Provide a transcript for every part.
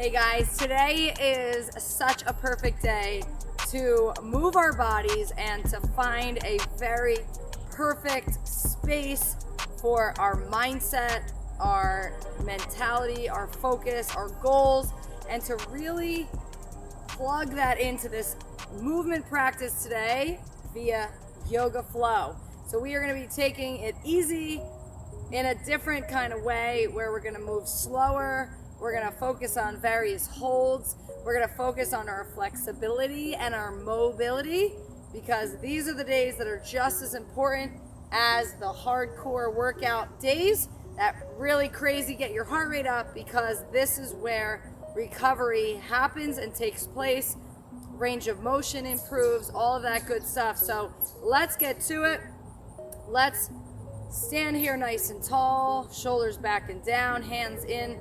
Hey guys, today is such a perfect day to move our bodies and to find a very perfect space for our mindset, our mentality, our focus, our goals, and to really plug that into this movement practice today via yoga flow. So we are going to be taking it easy in a different kind of way where we're going to move slower. We're going to focus on various holds. We're going to focus on our flexibility and our mobility, because these are the days that are just as important as the hardcore workout days that really crazy get your heart rate up, because this is where recovery happens and takes place. Range of motion improves, all of that good stuff. So let's get to it. Let's stand here nice and tall, shoulders back and down, hands in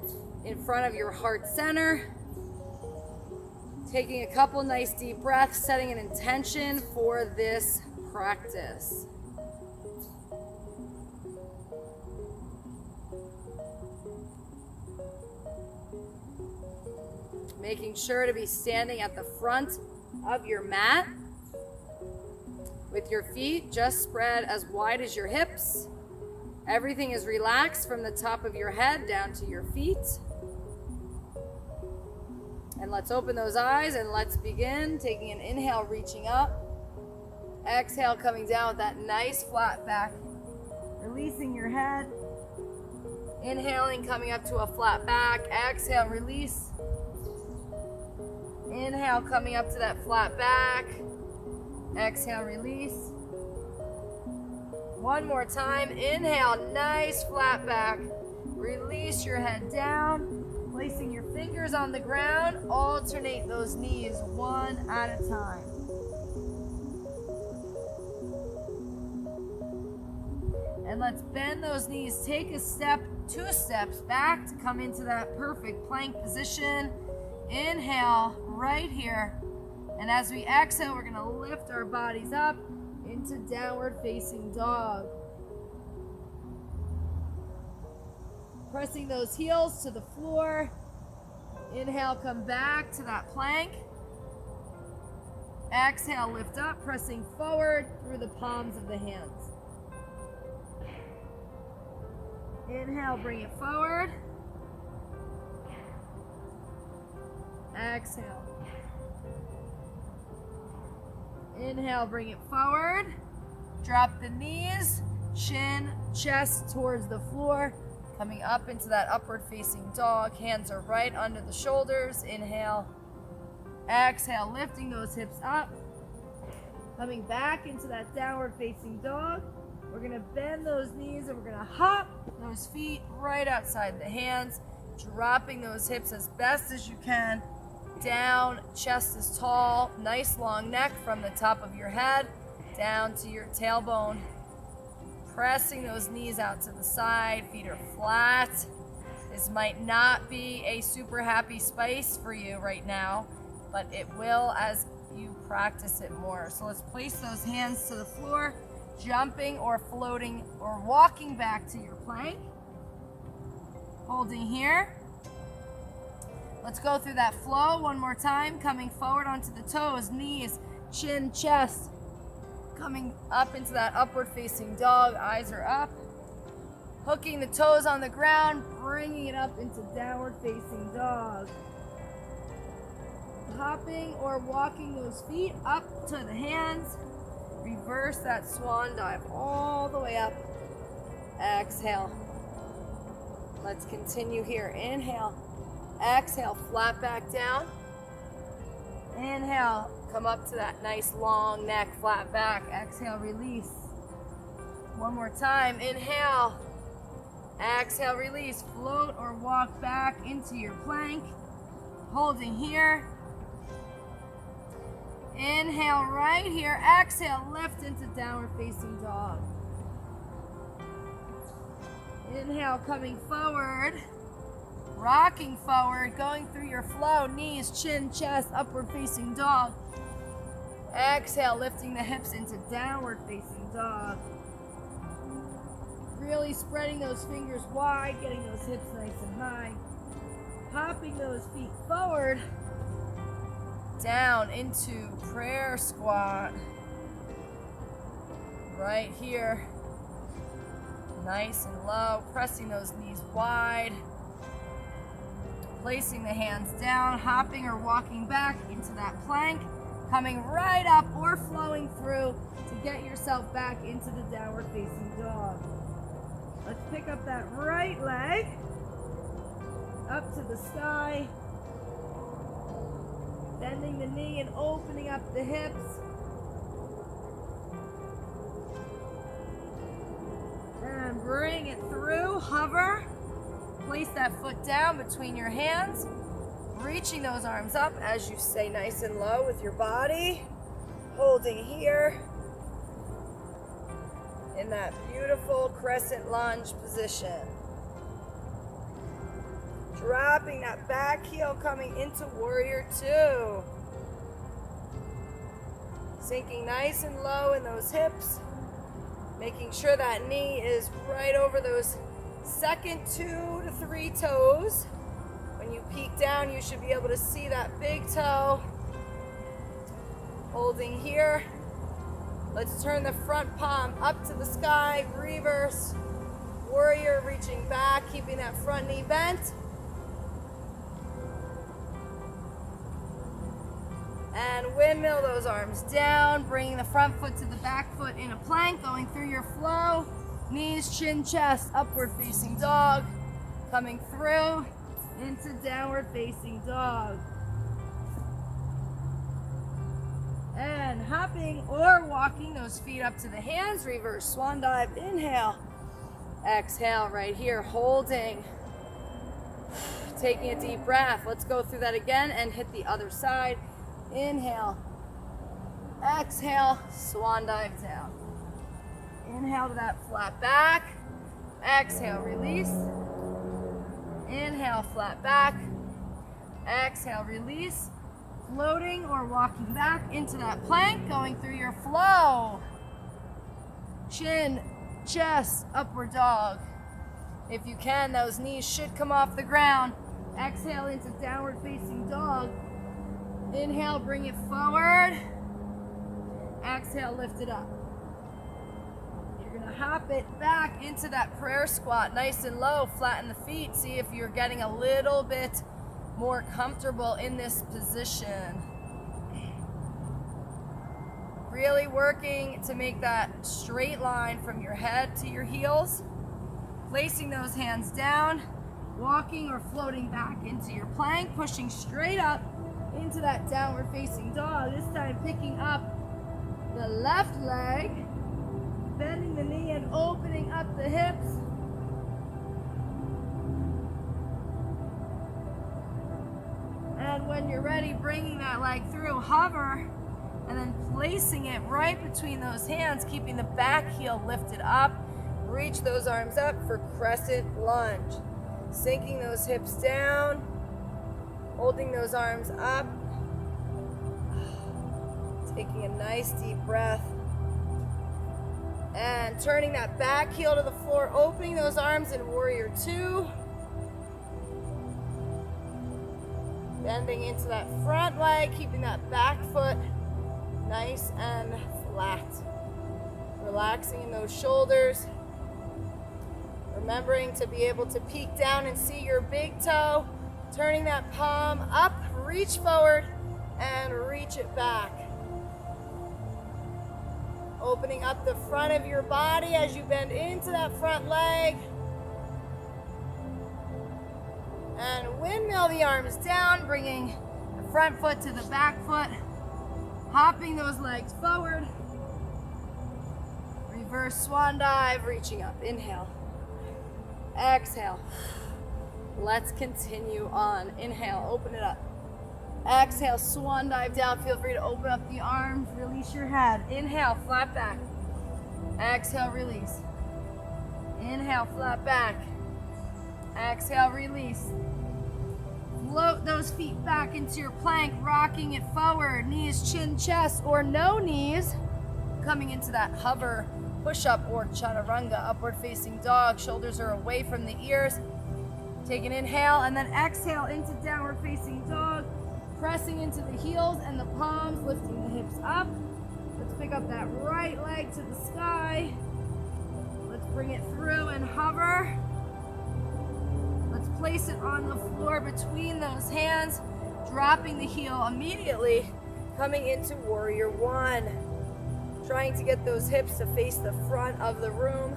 front of your heart center. Taking a couple nice deep breaths, setting an intention for this practice. Making sure to be standing at the front of your mat with your feet just spread as wide as your hips. Everything is relaxed from the top of your head down to your feet. And let's open those eyes and let's begin. Taking an inhale, reaching up. Exhale, coming down with that nice flat back. Releasing your head. Inhaling, coming up to a flat back. Exhale, release. Inhale, coming up to that flat back. Exhale, release. One more time. Inhale, nice flat back. Release your head down. Placing your fingers on the ground. Alternate those knees one at a time. And let's bend those knees. Take a step, 2 steps back to come into that perfect plank position. Inhale right here. And as we exhale, we're going to lift our bodies up into downward facing dog. Pressing those heels to the floor. Inhale, come back to that plank. Exhale, lift up, pressing forward through the palms of the hands. Inhale, bring it forward. Exhale. Inhale, bring it forward. Drop the knees, chin, chest towards the floor. Coming up into that upward facing dog. Hands are right under the shoulders. Inhale. Exhale, lifting those hips up. Coming back into that downward facing dog. We're going to bend those knees and we're going to hop those feet right outside the hands. Dropping those hips as best as you can. Down, chest is tall. Nice long neck from the top of your head down to your tailbone. Pressing those knees out to the side, feet are flat. This might not be a super happy space for you right now, but it will as you practice it more. So let's place those hands to the floor, jumping or floating or walking back to your plank. Holding here. Let's go through that flow one more time, coming forward onto the toes, knees, chin, chest. Coming up into that upward facing dog, eyes are up. Hooking the toes on the ground, bringing it up into downward facing dog. Hopping or walking those feet up to the hands. Reverse that swan dive all the way up. Exhale. Let's continue here. Inhale. Exhale, flat back down. Inhale, come up to that nice long neck, flat back. Exhale, release. One more time. Inhale. Exhale, release. Float or walk back into your plank. Holding here. Inhale right here. Exhale, lift into downward facing dog. Inhale, coming forward. Rocking forward, going through your flow, knees, chin, chest, upward facing dog. Exhale, lifting the hips into downward facing dog. Really spreading those fingers wide, getting those hips nice and high. Hopping those feet forward, down into prayer squat. Right here. Nice and low, pressing those knees wide. Placing the hands down, hopping or walking back into that plank. Coming right up or flowing through to get yourself back into the downward facing dog. Let's pick up that right leg up to the sky. Bending the knee and opening up the hips. And bring it through, hover. Place that foot down between your hands. Reaching those arms up as you stay nice and low with your body. Holding here in that beautiful crescent lunge position. Dropping that back heel, coming into warrior two. Sinking nice and low in those hips. Making sure that knee is right over those second 2 to 3 toes. When you peek down, you should be able to see that big toe. Holding here. Let's turn the front palm up to the sky, reverse. Warrior, reaching back, keeping that front knee bent. And windmill those arms down, bringing the front foot to the back foot in a plank, going through your flow. Knees, chin, chest, upward facing dog. Coming through into downward facing dog. And hopping or walking those feet up to the hands, reverse swan dive, inhale. Exhale right here, holding. Taking a deep breath. Let's go through that again and hit the other side. Inhale. Exhale, swan dive down. Inhale to that flat back. Exhale, release. Inhale, flat back. Exhale, release. Floating or walking back into that plank, going through your flow. Chin, chest, upward dog. If you can, those knees should come off the ground. Exhale into downward facing dog. Inhale, bring it forward. Exhale, lift it up. You're gonna hop it back into that prayer squat, nice and low, flatten the feet. See if you're getting a little bit more comfortable in this position. Really working to make that straight line from your head to your heels. Placing those hands down, walking or floating back into your plank, pushing straight up into that downward facing dog. This time picking up the left leg, bending the knee and opening up the hips. And when you're ready, bringing that leg through, hover, and then placing it right between those hands, keeping the back heel lifted up. Reach those arms up for crescent lunge. Sinking those hips down, holding those arms up. Taking a nice deep breath. And turning that back heel to the floor, opening those arms in warrior two. Bending into that front leg, keeping that back foot nice and flat. Relaxing in those shoulders. Remembering to be able to peek down and see your big toe. Turning that palm up, reach forward and reach it back. Opening up the front of your body as you bend into that front leg. And windmill the arms down, bringing the front foot to the back foot. Hopping those legs forward. Reverse swan dive, reaching up. Inhale. Exhale. Let's continue on. Inhale, open it up. Exhale, swan dive down. Feel free to open up the arms, release your head. Inhale, flat back. Exhale, release. Inhale, flat back. Exhale, release. Float those feet back into your plank, rocking it forward. Knees, chin, chest, or no knees. Coming into that hover, push-up or chaturanga, upward facing dog. Shoulders are away from the ears. Take an inhale and then exhale into downward facing dog, pressing into the heels and the palms, lifting the hips up. Let's pick up that right leg to the sky. Let's bring it through and hover. Let's place it on the floor between those hands, dropping the heel immediately, coming into warrior one. Trying to get those hips to face the front of the room,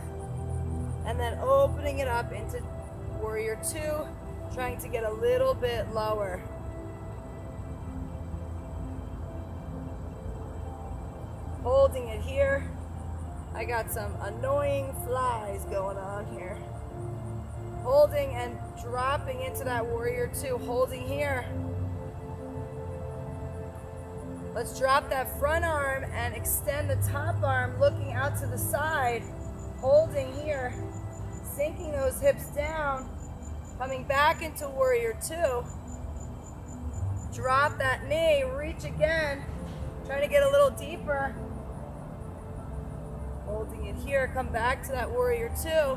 and then opening it up into warrior two, trying to get a little bit lower. Holding it here. I got some annoying flies going on here. Holding and dropping into that warrior two, holding here. Let's drop that front arm and extend the top arm, looking out to the side, holding here, sinking those hips down, coming back into warrior two. Drop that knee, reach again, trying to get a little deeper. Holding it here, come back to that warrior two.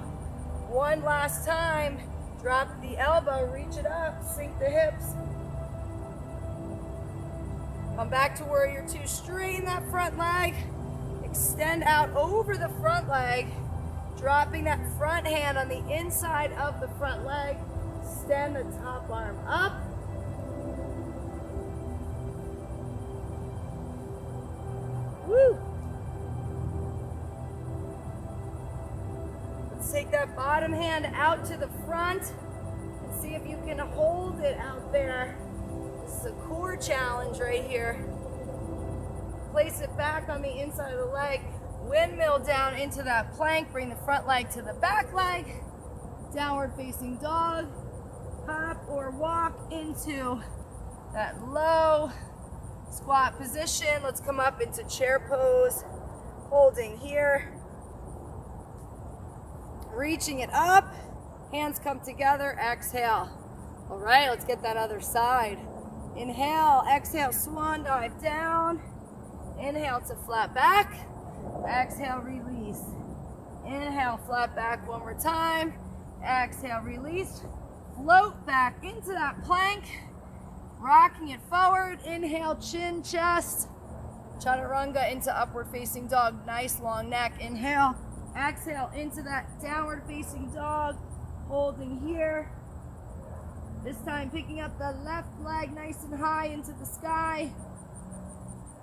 One last time, drop the elbow, reach it up, sink the hips. Come back to warrior two, straighten that front leg, extend out over the front leg, dropping that front hand on the inside of the front leg, extend the top arm up. Woo! Let's take that bottom hand out to the front and see if you can hold it out there. This is a core challenge right here. Place it back on the inside of the leg. Windmill down into that plank. Bring the front leg to the back leg. Downward facing dog. Hop or walk into that low squat position. Let's come up into chair pose. Holding here. Reaching it up. Hands come together. Exhale. All right, let's get that other side. Inhale, exhale, swan dive down. Inhale to flat back. Exhale, release. Inhale, flat back one more time. Exhale, release. Float back into that plank. Rocking it forward. Inhale, chin, chest. Chaturanga into upward facing dog. Nice long neck. Inhale. Exhale into that downward facing dog. Holding here. This time picking up the left leg nice and high into the sky.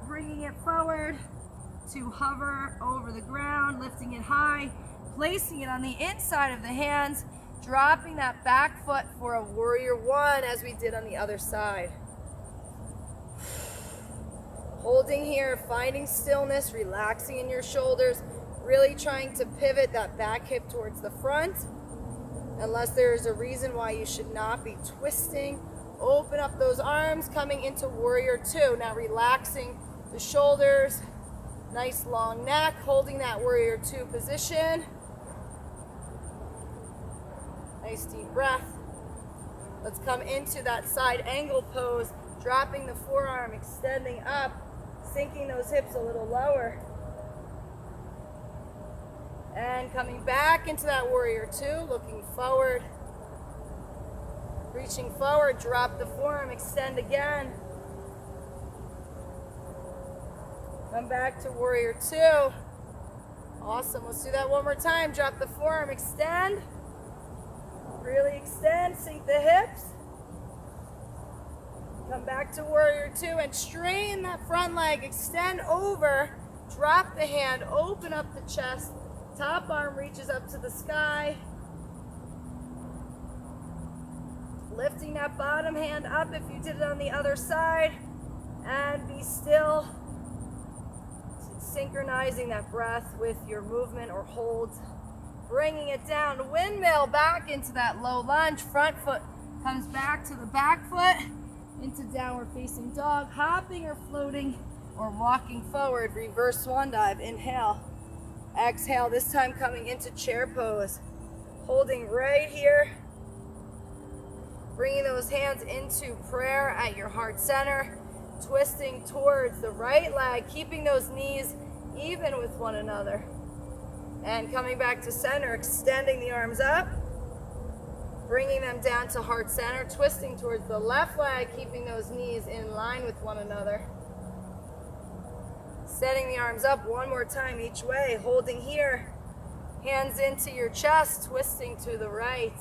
Bringing it forward to hover over the ground, lifting it high, placing it on the inside of the hands, dropping that back foot for a warrior one as we did on the other side. Holding here, finding stillness, relaxing in your shoulders, really trying to pivot that back hip towards the front. Unless there is a reason why you should not be twisting. Open up those arms, coming into warrior two. Now relaxing the shoulders, nice long neck, holding that warrior two position. Nice deep breath. Let's come into that side angle pose, dropping the forearm, extending up, sinking those hips a little lower. And coming back into that warrior two, looking forward. Reaching forward, drop the forearm, extend again. Come back to warrior two. Awesome, let's do that one more time. Drop the forearm, extend. Really extend, sink the hips. Come back to warrior two and straighten that front leg, extend over. Drop the hand, open up the chest. Top arm reaches up to the sky. Lifting that bottom hand up if you did it on the other side. And be still. Synchronizing that breath with your movement or hold. Bringing it down. Windmill back into that low lunge. Front foot comes back to the back foot. Into downward facing dog. Hopping or floating or walking forward. Reverse swan dive. Inhale. Exhale, this time coming into chair pose. Holding right here. Bringing those hands into prayer at your heart center. Twisting towards the right leg, keeping those knees even with one another. And coming back to center, extending the arms up. Bringing them down to heart center, twisting towards the left leg, keeping those knees in line with one another. Setting the arms up one more time each way, holding here. Hands into your chest, twisting to the right.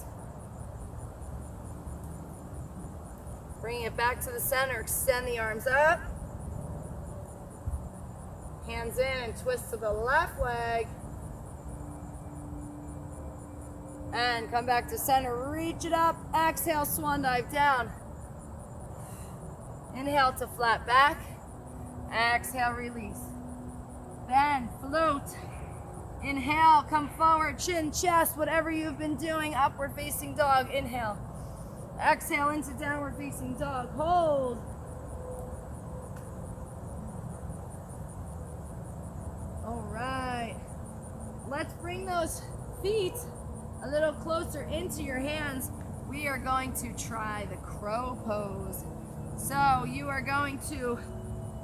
Bringing it back to the center, extend the arms up. Hands in and twist to the left leg. And come back to center, reach it up. Exhale, swan dive down. Inhale to flat back. Exhale, release. Bend, float. Inhale, come forward, chin, chest, whatever you've been doing. Upward facing dog, inhale. Exhale into downward facing dog, hold. All right. Let's bring those feet a little closer into your hands. We are going to try the crow pose. So you are going to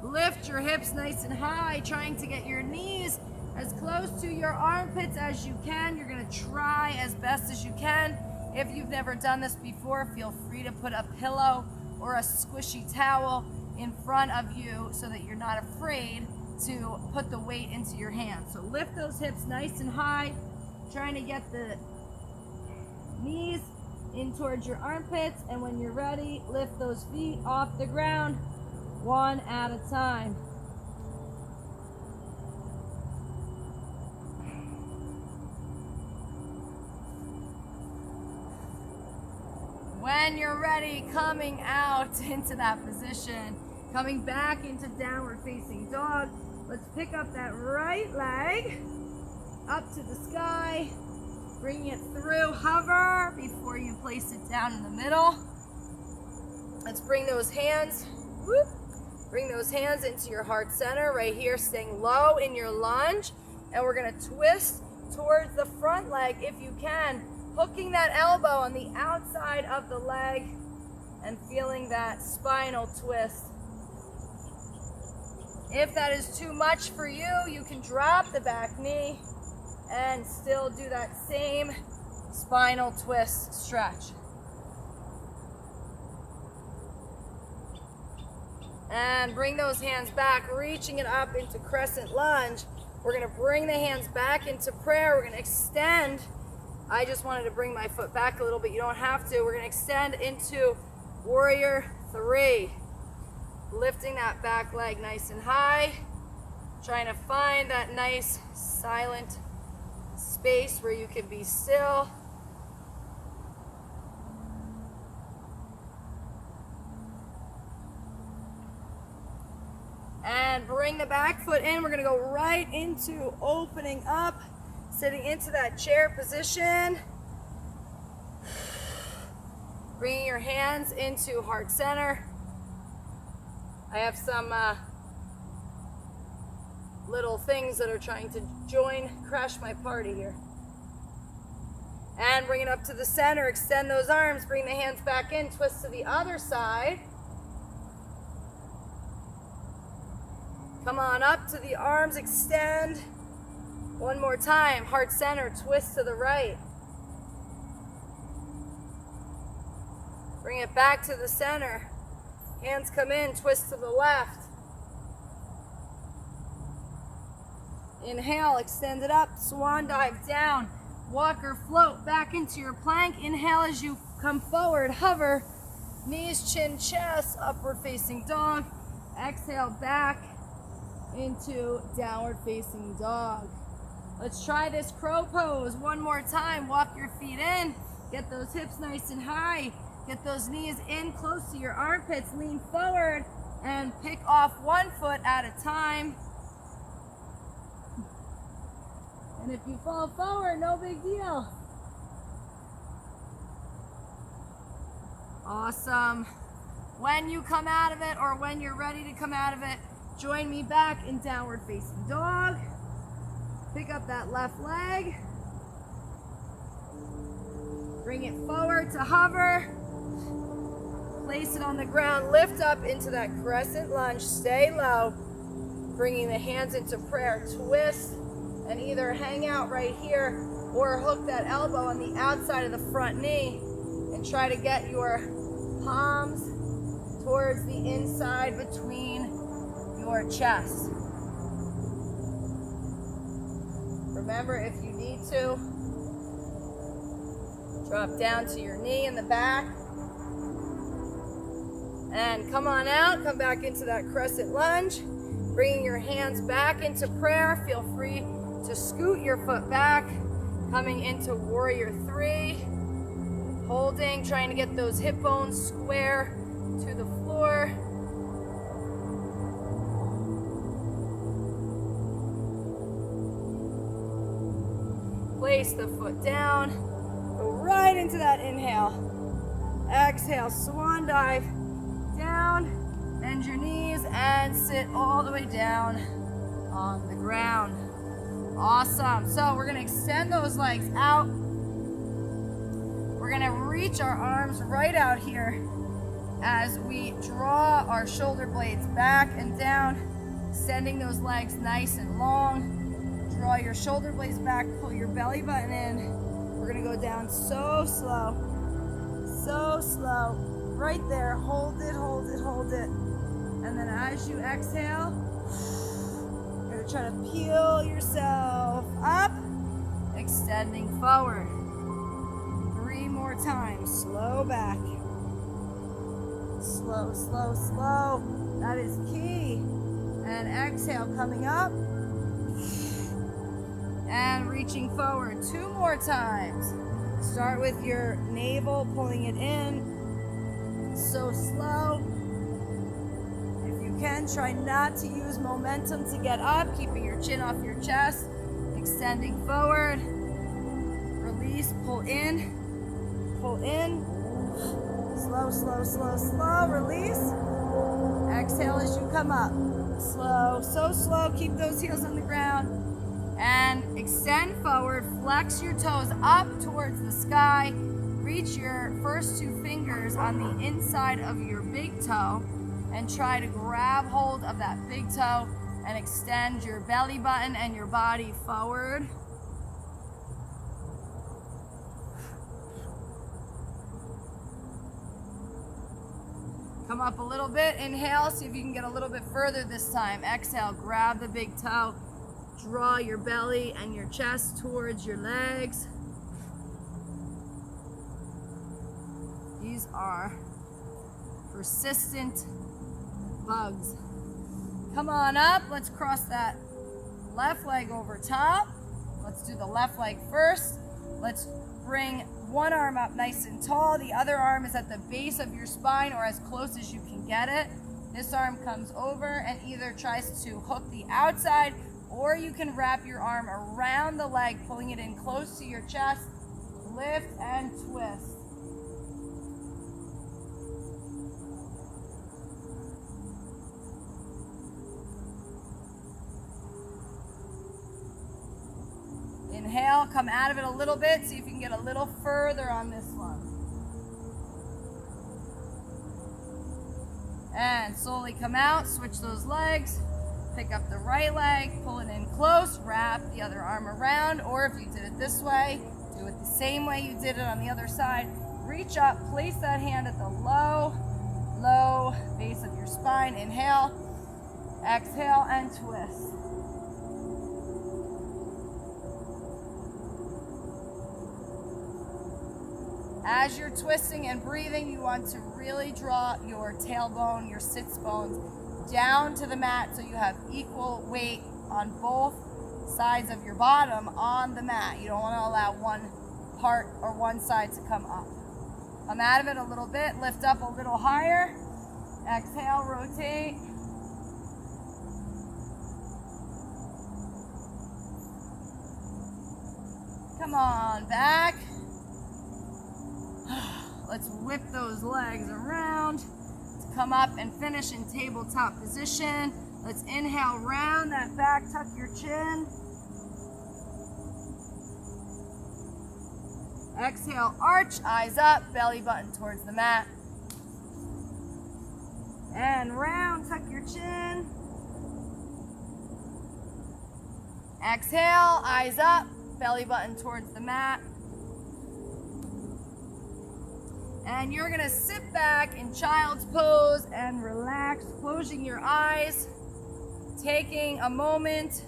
lift your hips nice and high, trying to get your knees as close to your armpits as you can. You're going to try as best as you can. If you've never done this before, feel free to put a pillow or a squishy towel in front of you so that you're not afraid to put the weight into your hands. So lift those hips nice and high, trying to get the knees in towards your armpits, and when you're ready, lift those feet off the ground one at a time. When you're ready, coming out into that position, coming back into downward facing dog. Let's pick up that right leg up to the sky. Bring it through, hover before you place it down in the middle. Let's bring those hands, bring those hands into your heart center right here, staying low in your lunge. And we're gonna twist towards the front leg if you can, hooking that elbow on the outside of the leg and feeling that spinal twist. If that is too much for you, you can drop the back knee and still do that same spinal twist stretch. And bring those hands back, reaching it up into crescent lunge. We're gonna bring the hands back into prayer. We're gonna extend. I just wanted to bring my foot back a little bit. You don't have to. We're gonna extend into warrior 3. Lifting that back leg nice and high. Trying to find that nice silent space where you can be still. And bring the back foot in. We're going to go right into opening up, sitting into that chair position. Bringing your hands into heart center. I have some little things that are trying to crash my party here. And bring it up to the center, extend those arms, bring the hands back in, twist to the other side. Come on up to the arms, extend. One more time, heart center, twist to the right. Bring it back to the center. Hands come in, twist to the left. Inhale, extend it up, swan dive down. Walk or float back into your plank. Inhale as you come forward, hover. Knees, chin, chest, upward facing dog. Exhale back into downward facing dog. Let's try this crow pose one more time. Walk your feet in. Get those hips nice and high. Get those knees in close to your armpits. Lean forward and pick off one foot at a time. And if you fall forward, no big deal. Awesome. When you come out of it, or when you're ready to come out of it, join me back in downward facing dog. Pick up that left leg. Bring it forward to hover. Place it on the ground. Lift up into that crescent lunge. Stay low. Bringing the hands into prayer. Twist. And either hang out right here or hook that elbow on the outside of the front knee. try to get your palms towards the inside between your chest. Remember, if you need to, drop down to your knee in the back. And come on out, come back into that crescent lunge. Bringing your hands back into prayer. Feel free to scoot your foot back. Coming into warrior 3. Holding, trying to get those hip bones square to the floor. Place the foot down. Go right into that inhale. Exhale, swan dive down. Bend your knees and sit all the way down on the ground. Awesome. So we're going to extend those legs out. We're going to reach our arms right out here as we draw our shoulder blades back and down, extending those legs nice and long. Draw your shoulder blades back, pull your belly button in. We're going to go down so slow. So slow. Right there. Hold it, hold it, hold it. And then as you exhale, you're going to try to peel yourself up, extending forward. 3 more times. Slow back. Slow, slow, slow. That is key. And exhale, coming up. And reaching forward 2 more times. Start with your navel, pulling it in. So slow. If you can, try not to use momentum to get up, keeping your chin off your chest, extending forward. Release, pull in. Pull in. Slow, slow, slow, slow. Release. Exhale as you come up. Slow, so slow. Keep those heels on the ground. And extend forward. Flex your toes up towards the sky. Reach your first 2 fingers on the inside of your big toe and try to grab hold of that big toe and extend your belly button and your body forward. Come up a little bit. Inhale, see if you can get a little bit further this time. Exhale, grab the big toe. Draw your belly and your chest towards your legs. These are persistent bugs. Come on up. Let's cross that left leg over top. Let's do the left leg first. Let's bring one arm up nice and tall. The other arm is at the base of your spine or as close as you can get it. This arm comes over and either tries to hook the outside, or you can wrap your arm around the leg, pulling it in close to your chest. Lift and twist. Inhale, come out of it a little bit, see if you can get a little further on this one. And slowly come out, switch those legs. Pick up the right leg, pull it in close, wrap the other arm around, or if you did it this way, do it the same way you did it on the other side. Reach up, place that hand at the low base of your spine. Inhale, exhale, and twist. As you're twisting and breathing, you want to really draw your tailbone, your sits bones down to the mat so you have equal weight on both sides of your bottom on the mat. You don't want to allow one part or one side to come up. Come out of it a little bit, lift up a little higher. Exhale, rotate. Come on back. Let's whip those legs around. Let's come up and finish in tabletop position. Let's inhale, round that back, tuck your chin. Exhale, arch, eyes up, belly button towards the mat. And round, tuck your chin. Exhale, eyes up, belly button towards the mat. And you're gonna sit back in child's pose and relax, closing your eyes, taking a moment.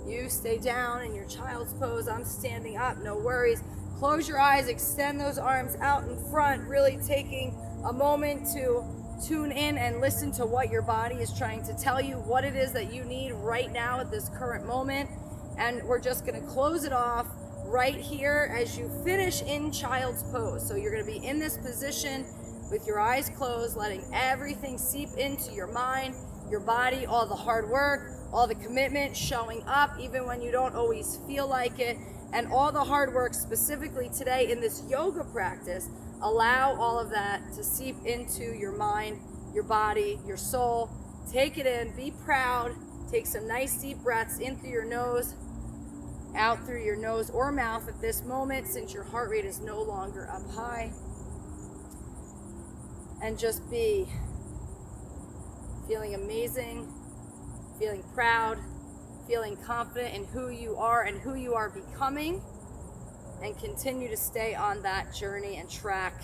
You stay down in your child's pose. I'm standing up, no worries. Close your eyes, extend those arms out in front, really taking a moment to tune in and listen to what your body is trying to tell you, what it is that you need right now at this current moment. And we're just gonna close it off right here as you finish in child's pose. So you're gonna be in this position with your eyes closed, letting everything seep into your mind, your body, all the hard work, all the commitment showing up even when you don't always feel like it, and all the hard work specifically today in this yoga practice. Allow all of that to seep into your mind, your body, your soul. Take it in, be proud, take some nice deep breaths in through your nose, out through your nose or mouth at this moment, since your heart rate is no longer up high. And just be feeling amazing, feeling proud, feeling confident in who you are and who you are becoming, and continue to stay on that journey and track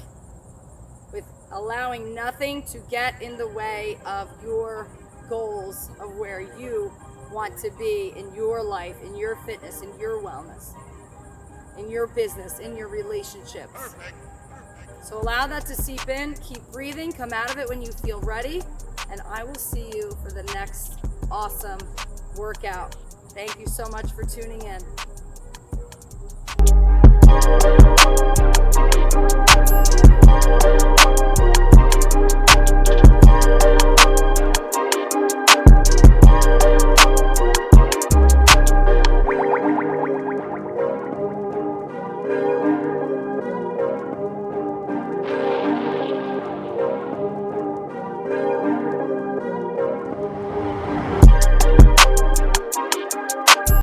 with allowing nothing to get in the way of your goals of where you want to be in your life, in your fitness, in your wellness, in your business, in your relationships. Perfect. So allow that to seep in, keep breathing, come out of it when you feel ready, and I will see you for the next awesome workout. Thank you so much for tuning in.